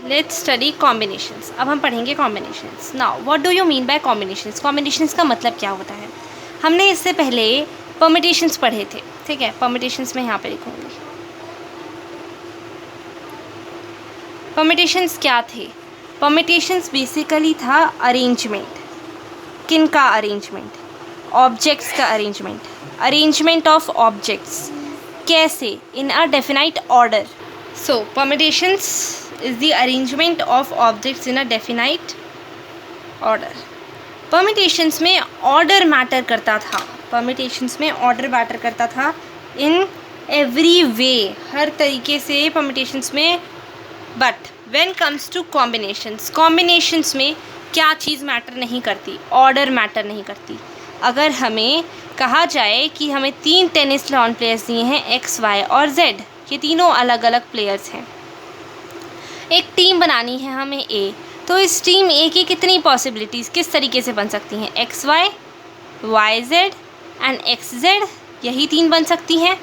Let's study combinations. अब हम पढ़ेंगे combinations. Now what do you mean by combinations? Combinations का मतलब क्या होता है? हमने इससे पहले परमिटेशंस पढ़े थे, ठीक है। परमिटेशंस में यहाँ पे लिखूँगी। परमिटेशंस क्या थे? परमिटेशंस बेसिकली था अरेंजमेंट। किन का अरेंजमेंट? ऑब्जेक्ट्स का अरेंजमेंट। अरेंजमेंट ऑफ ऑब्जेक्ट्स कैसे? In a definite order. So permutations is the arrangement of objects in a definite order. Permutations में ऑर्डर मैटर करता था। परमिटेशंस में ऑर्डर मैटर करता था इन एवरी वे, हर तरीके से परमिटेशंस में। But when comes to combinations, combinations में क्या चीज़ मैटर नहीं करती? ऑर्डर मैटर नहीं करती। अगर हमें कहा जाए कि हमें 3 टेनिस लॉन प्लेयर्स दिए हैं एक्स, वाई और जेड, ये तीनों अलग अलग प्लेयर्स हैं, एक टीम बनानी है हमें ए, तो इस टीम ए की कितनी पॉसिबिलिटीज़ किस तरीके से बन सकती हैं? X Y, Y Z and X Z, यही 3 बन सकती हैं।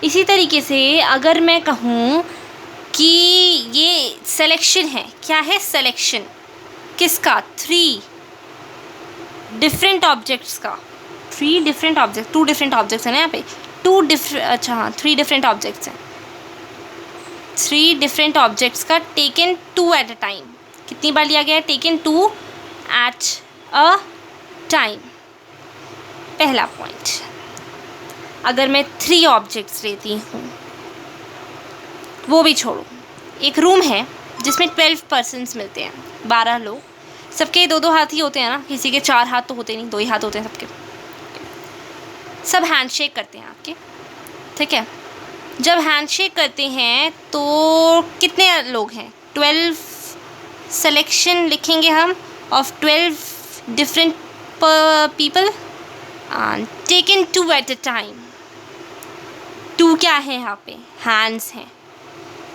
इसी तरीके से अगर मैं कहूँ कि ये सिलेक्शन है, क्या है सिलेक्शन? किसका? 3 डिफरेंट ऑब्जेक्ट्स का। 3 डिफरेंट ऑब्जेक्ट, 2 डिफरेंट ऑब्जेक्ट्स हैं ना यहाँ पे, 3 डिफरेंट ऑब्जेक्ट्स हैं। 3 डिफरेंट ऑब्जेक्ट्स का टेकन 2 एट अ टाइम। कितनी बार लिया गया है? Taken 2 at a time. पहला पॉइंट। अगर मैं 3 ऑब्जेक्ट्स लेती हूँ, वो भी छोड़ो, एक रूम है जिसमें 12 पर्सन्स मिलते हैं, 12 लोग, सबके 2-2 हाथ ही होते हैं ना, किसी के 4 हाथ तो होते नहीं, 2 ही हाथ होते हैं सबके। सब हैंडशेक करते हैं आपके, ठीक है। जब हैंडशेक करते हैं तो कितने लोग हैं? 12 सिलेक्शन लिखेंगे हम of 12 different people taken 2 at a time. 2 क्या है यहाँ पे? हैंड्स हैं,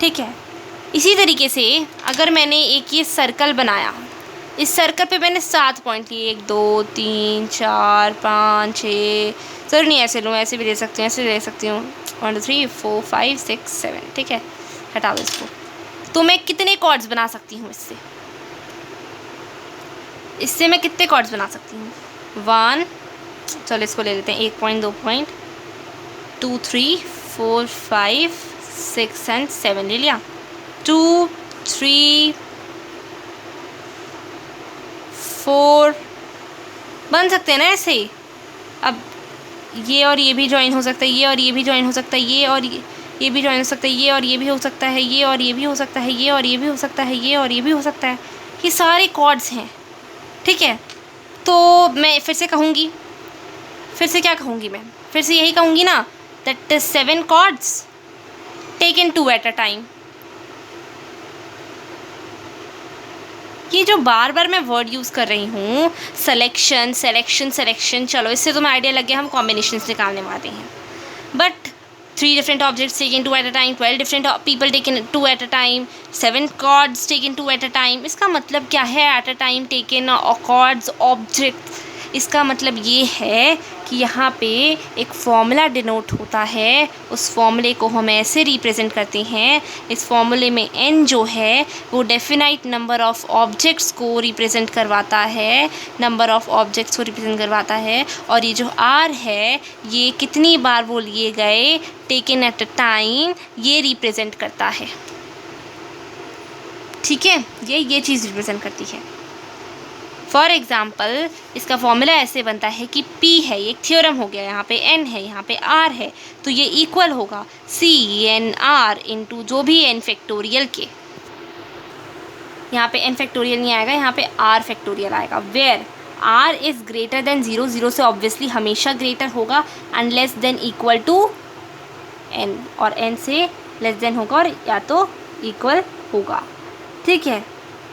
ठीक है। इसी तरीके से अगर मैंने एक ये सर्कल बनाया, इस सर्कल पे मैंने 7 पॉइंट लिए, 1 2 3 4 5 6, ज़रूर नहीं ऐसे लूँ, ऐसे भी ले सकती हूँ, ऐसे ले सकती हूँ, 1 2 3 4 5 6 7, ठीक है। हटाओ इसको। तो मैं कितने कॉर्ड्स बना सकती हूँ इससे? इससे मैं कितने कॉर्ड्स बना सकती हूँ? 1, चलो इसको ले लेते हैं, 1 पॉइंट 2 पॉइंट 2 3 4 5 6 एंड 7 ले लिया। 2 3 4 बन सकते हैं ना ऐसे ही। अब ये और ये भी ज्वाइन हो सकता है, ये और ये भी ज्वाइन हो सकता है, ये और ये भी ज्वाइन हो सकता है, ये और ये भी हो सकता है, ये और ये भी हो सकता है, ये और ये भी हो सकता है, ये और ये भी हो सकता है। ये सारे कॉर्ड्स हैं, ठीक है। तो मैं फिर से कहूँगी, फिर से क्या कहूँगी मैं? फिर से यही कहूँगी ना, that 7 chords taken 2 at a time. ये जो बार बार मैं वर्ड यूज़ कर रही हूँ, सिलेक्शन सिलेक्शन सिलेक्शन, चलो इससे तो मैं आइडिया लग गया हम कॉम्बिनेशंस निकालने वाले हैं। But 3 different objects taken 2 at a time, 12 different people taken 2 at a time, 7 chords taken 2 at a time. इसका मतलब क्या है? At a time taken chords objects. इसका मतलब ये है कि यहाँ पे एक फॉर्मूला डिनोट होता है, उस फॉर्मूले को हम ऐसे रिप्रेजेंट करते हैं। इस फॉर्मूले में n जो है वो डेफिनाइट नंबर ऑफ़ ऑब्जेक्ट्स को रिप्रेजेंट करवाता है, नंबर ऑफ़ ऑब्जेक्ट्स को रिप्रेजेंट करवाता है। और ये जो r है, ये कितनी बार वो लिए गए, टेकन एट अ टाइम, ये रिप्रेजेंट करता है, ठीक है। ये चीज़ रिप्रेजेंट करती है। फॉर एग्ज़ाम्पल इसका फॉर्मूला ऐसे बनता है कि P है, ये एक थ्योरम हो गया, यहाँ पे N है, यहाँ पे R है, तो ये इक्वल होगा CNR इंटू जो भी N फैक्टोरियल के। यहाँ पे N फैक्टोरियल नहीं आएगा, यहाँ पे R फैक्टोरियल आएगा। Where R is greater than 0, 0 से ऑब्वियसली हमेशा ग्रेटर होगा, and less than equal to N, और N से लेस देन होगा और या तो इक्वल होगा, ठीक है।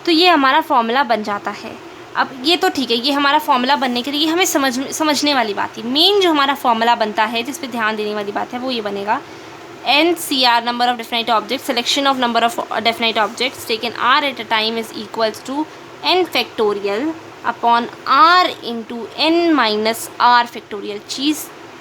तो ये हमारा फॉर्मूला बन जाता है। अब ये तो ठीक है, ये हमारा फॉर्मूला बनने के लिए हमें समझने वाली बात है। मेन जो हमारा फॉर्मूला बनता है, जिस पे ध्यान देने वाली बात है, वो ये बनेगा NCR number of definite object, selection of number of definite objects taken R at a time is equals to N factorial upon R into N minus R factorial.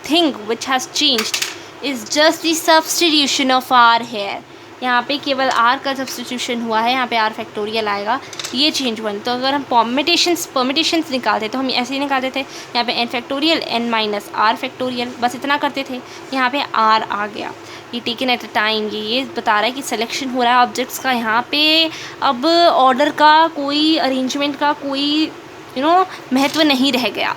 Thing which has changed is just the substitution of R here. यहाँ पे केवल r का substitution हुआ है, यहाँ पे r factorial आएगा, ये चेंज हुआ। तो अगर हम परमिटेशंस निकालते तो हम ऐसे ही निकालते थे, यहाँ पे n factorial n minus r factorial, बस इतना करते थे। यहाँ पे r आ गया, ये टेकन एट अ टाइम, ये बता रहा है कि सिलेक्शन हो रहा है ऑब्जेक्ट्स का। यहाँ पे अब ऑर्डर का कोई, अरेंजमेंट का कोई महत्व नहीं रह गया।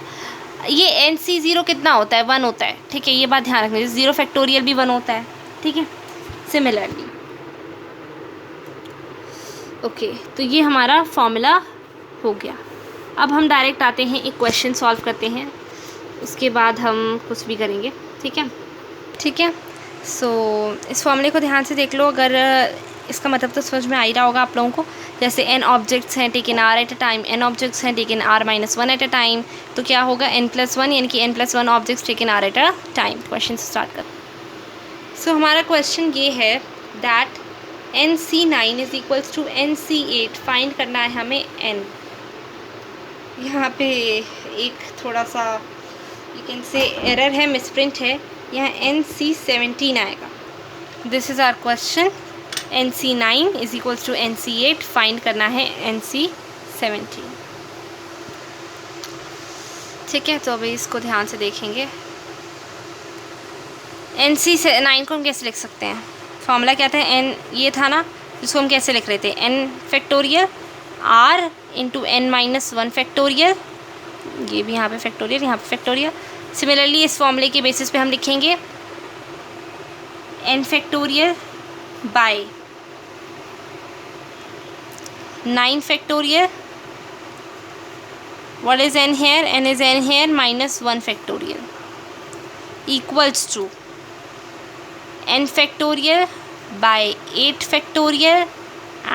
ये NC0 कितना होता है, 1 होता है, ठीक है, ये बात ध्यान रखना। 0 फैक्टोरियल भी 1 होता है, ठीक है। सिमिलरली ओके, तो ये हमारा फॉर्मूला हो गया। अब हम डायरेक्ट आते हैं, एक क्वेश्चन सॉल्व करते हैं, उसके बाद हम कुछ भी करेंगे, ठीक है, ठीक है। सो इस फॉर्मूले को ध्यान से देख लो, अगर इसका मतलब तो समझ में आ ही रहा होगा आप लोगों को। जैसे n ऑब्जेक्ट्स हैं taken r at a time, n objects हैं taken r-1 at a time, तो क्या होगा n+1, यानी कि n+1 objects taken r at a time. Question start कर। सो हमारा क्वेश्चन ये है that NC9 is equals to NC8, find करना है हमें n। यहाँ पे एक थोड़ा सा यू कैन से एरर है, मिसप्रिंट है, यहाँ NC17 आएगा। This is our question, NC9 is equals to NC8, find करना है NC17, ठीक है। तो अभी इसको ध्यान से देखेंगे। NC9 को हम कैसे लिख सकते हैं, फॉर्मूला क्या था, n ये था ना, जिसको हम कैसे लिख रहे थे, n factorial r into n-1 factorial, ये भी यहाँ पे फैक्टोरियल, यहाँ पे फैक्टोरियल। सिमिलरली इस फॉर्मूले के बेसिस पे हम लिखेंगे n factorial by 9 factorial. what is n here, n is n here minus 1 factorial equals to n factorial by 8 factorial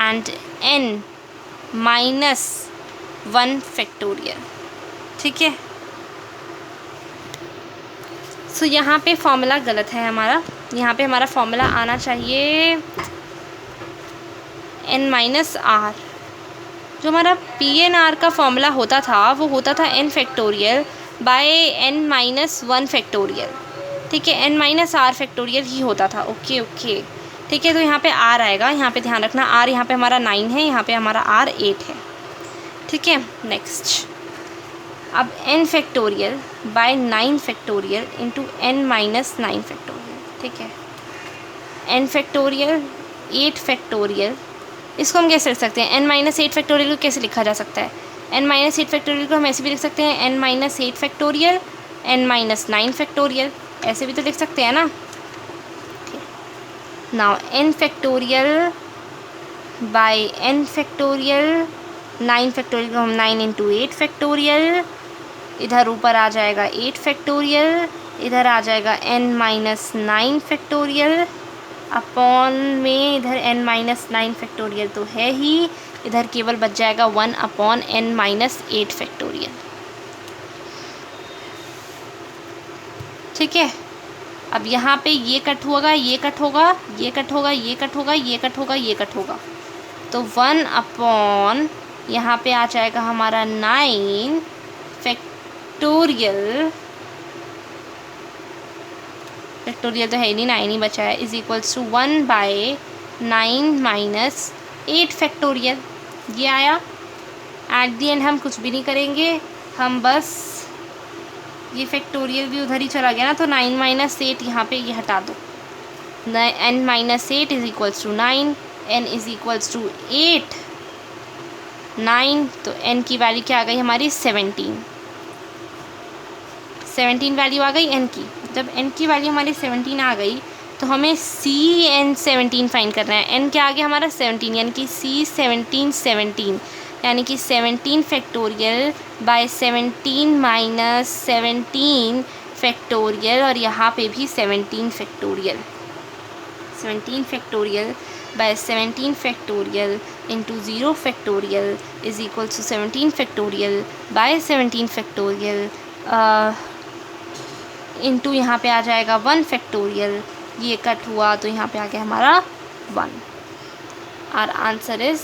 and n minus 1 factorial, ठीक है। सो यहाँ पे फॉर्मूला गलत है हमारा, यहाँ पे हमारा फॉर्मूला आना चाहिए n माइनस आर। जो हमारा PNR का फॉर्मूला होता था वो होता था n factorial by n minus 1 factorial, ठीक है, n माइनस आर फैक्टोरियल ही होता था। ओके ओके, ठीक है। तो यहाँ पे r आएगा, यहाँ पे ध्यान रखना, r यहाँ पे हमारा 9 है, यहाँ पे हमारा r 8 है, ठीक है। नेक्स्ट, अब n factorial by 9 factorial into n minus 9 factorial, ठीक है। n फैक्टोरियल 8 फैक्टोरियल, इसको हम कैसे लिख सकते हैं, n माइनस 8 फैक्टोरियल को कैसे लिखा जा सकता है, n माइनस 8 फैक्टोरियल को हम ऐसे भी लिख सकते हैं, n minus 8 factorial n minus 9 factorial, ऐसे भी तो लिख सकते हैं ना। Now n factorial by n factorial, 9 factorial को हम 9 इंटू 8 फैक्टोरियल, इधर ऊपर आ जाएगा 8 फैक्टोरियल, इधर आ जाएगा n माइनस 9 फैक्टोरियल, अपॉन में इधर n माइनस 9 फैक्टोरियल तो है ही, इधर केवल बच जाएगा 1 अपॉन n माइनस 8 फैक्टोरियल, ठीक है। अब यहाँ पे ये कट होगा, ये कट होगा, ये कट होगा, ये कट होगा, ये कट होगा, ये कट होगा, तो 1 अपॉन यहाँ पे आ जाएगा हमारा 9 फैक्टोरियल, फैक्टोरियल तो है ही नहीं, 9 ही बचा है, is equals to 1 by 9 minus 8 factorial, ये आया। एट दी एंड हम कुछ भी नहीं करेंगे, हम बस ये फैक्टोरियल भी उधर ही चला गया ना, तो 9 माइनस 8 यहाँ पे ये हटा दो, n minus 8 is equals to 9, n is equals to 8 9, तो n की वैल्यू क्या आ गई हमारी 17 वैल्यू आ गई n की। जब n की वैल्यू हमारी 17 आ गई तो हमें CN17 फाइंड करना है। n क्या आ गया हमारा 17, यानी कि C17 यानी कि 17 फैक्टोरियल बाय 17 माइनस 17 फैक्टोरियल, और यहाँ पे भी 17 factorial, 17 factorial by 17 factorial into 0 factorial is equal to 17 factorial by 17 factorial into यहाँ पे आ जाएगा 1 फैक्टोरियल, ये कट हुआ तो यहाँ पे आ गया हमारा 1। Our answer is